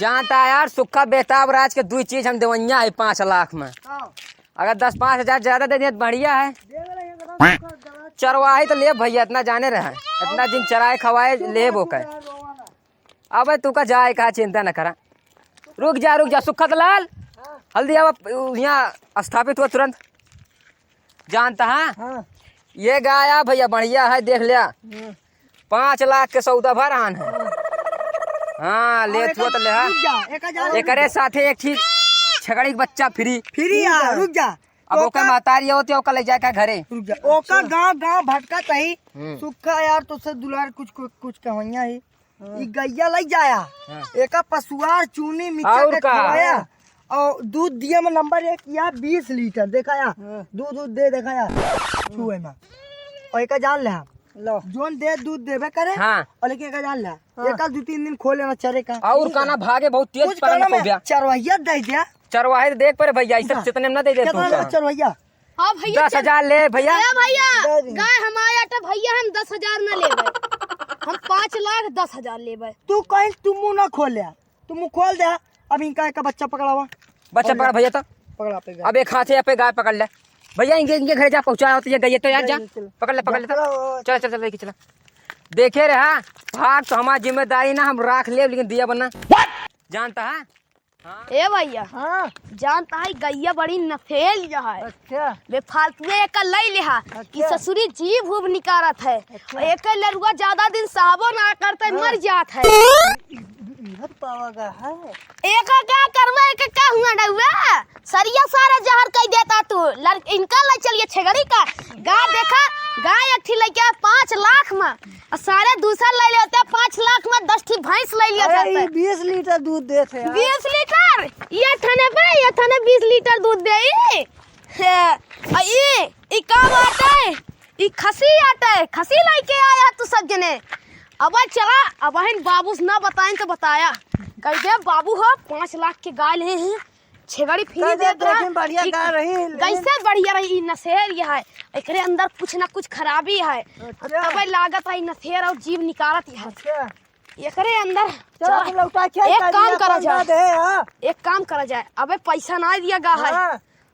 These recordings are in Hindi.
जानता है यार, सुक्का बेताब राज के दो चीज हम देवैया है 5 लाख में। अगर 10-5 हजार ज्यादा दे दिए तो बढ़िया है। चरवाही तो ले भैया, इतना जाने रहे, इतना दिन चराए खवाए ले वो कहे। अब तू का जाए कहा, चिंता न करा। रुक जा सुखत लाल, हल्दी अब यहाँ स्थापित हुआ तुरंत। जानता है ये गाया भैया बढ़िया है, देख लिया 5 लाख के सौदा भर आन है। हाँ ले तो ले एक साथे एक चीज छगड़ी बच्चा फ्री रुक जा। अब ओका महतारी होती है, ओका ले जाए का घरे। ओका गांव भटका तही सुखा यार, तो से दुलार कुछ कहैया ही ई गैया ले जाया। एका पशुआर चूनी मिक्सर के खवाया और दूध दिए में नंबर 1 या 20 लीटर देखाया। दूध दे देखाया छुए में। और एका जान ले लो जोन दे दूध देवे करे। हाँ। और लेकिन एका जान ले एका 2-3 दिन खोले ना चरे का। और काना भागे बहुत तेज पकड़ने को गया। चरवैया दे दिया। चरवाहे देख पर भैया, इस कितने में दे दे तू चरवैया। हाँ भैया 10,000 ले भैया। भैया गाय हमारा तो भैया हम 10,000 न लेबे, हम 5,10,000 लेबे। तू कहीं तुम मुँह न खोले, तुम मुँह खोल दे। अब इनका एक बच्चा पकड़ा बच्चा पकड़ भैया, तो पकड़ा पे अब एक हाथ पे गाय पकड़ ले भैया। इनके घर जा पहुँचा होती है गई तो यार, जा पकड़ ले चल चल लेके चला। देखे रे हाँ, भाग तो हमारी जिम्मेदारी ना, हम राख ले, लेकिन दिया बनना जानता है। ए भैया हाँ जानता है गैया बड़ी नफेल है। अच्छा बेफालतू एक लई लिहा कि ससुरी जीभ उब निकारत है। एक लरुआ ज्यादा दिन साबो ना करते मर जात है। पावागा है एक क्या करवा, एक क्या हुआ ना हुआ सरिया सारा जहर कह देता तू। इनका ले चलिए छगड़ी का गाय देखा, गाय एक थी लेके 5 लाख में और सारे दूसरा ले लेते 5 लाख में 10 थी भैंस ले लिया। 20 लीटर दूध देते 20 लीटर ये थाने पे, ये थाने 20 लीटर दूध दे। ये काम आता है, ये खसी आता है, खसी लेके आया तू सब जने। अब चला अब बाबू से ना बताएं तो बताया कह दे बाबू हो 5 लाख के गाय ले हैं, छेगड़ी फ्री दे दे। बढ़िया गाय रही कैसे बढ़िया रही, नशेर ये है, एकरे अंदर कुछ ना कुछ खराबी है। तब लागत है नशेर और जीव निकारत है एकरे अंदर। एक काम करा जाए, एक काम करा जाए। अबे पैसा ना दिया गा है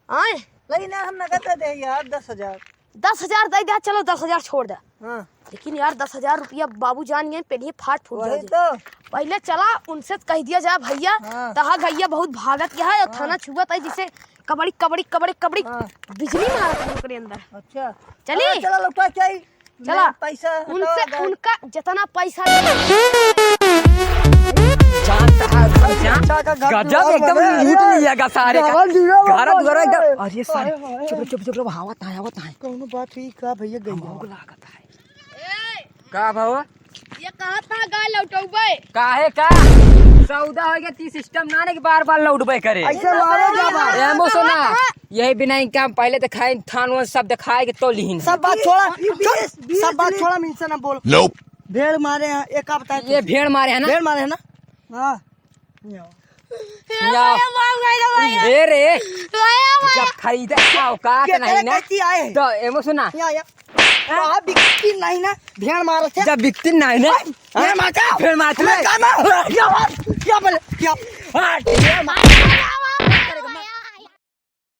आए लेकिन हम नगद दे यार 10,000 दे दे। चलो 10,000 छोड़ दे। हाँ। लेकिन यार 10,000 रुपया बाबू जान गए पहले फाट फूट जाए। तो पहले चला उनसे कह दिया जाए भैया। हाँ। तहा गैया बहुत भागत क्या है और थाना छुआ था जिसे कबड़ी कबड़ी कबड़ी कबड़ी बिजली मारत है ओकरे अंदर। अच्छा चली चला लौटा चाहिए चला पैसा उनसे उनका जितना पैसा गजब एकदम लूट लिया सारे का घर द्वारा एकदम। अरे सारे चुप आवत है कौनो बात हुई का भैया गैया लागत है का भाव ये कहा था गाय लौटौबे काहे का सौदा हो गया ती सिस्टम ना कि बार लौटबे करे। ऐसे मारो जा एमो सुना यही बिना इनका पहले तो खाए थान सब दिखाए के तो लिहिन सब बात छोड़ा मिनसे ना बोल। भेड़ मारे हैं एक आप बता। ये भेड़ मारे है ना, भेड़ मारे है ना। हाँ ए रे जब खरीदे औकात नहीं ना तो एमो सुना बिकती नहीं ना भेड़ मारे थे जब बिकती नहीं ना भेड़ मारते भेड़ मारते क्या बोले क्या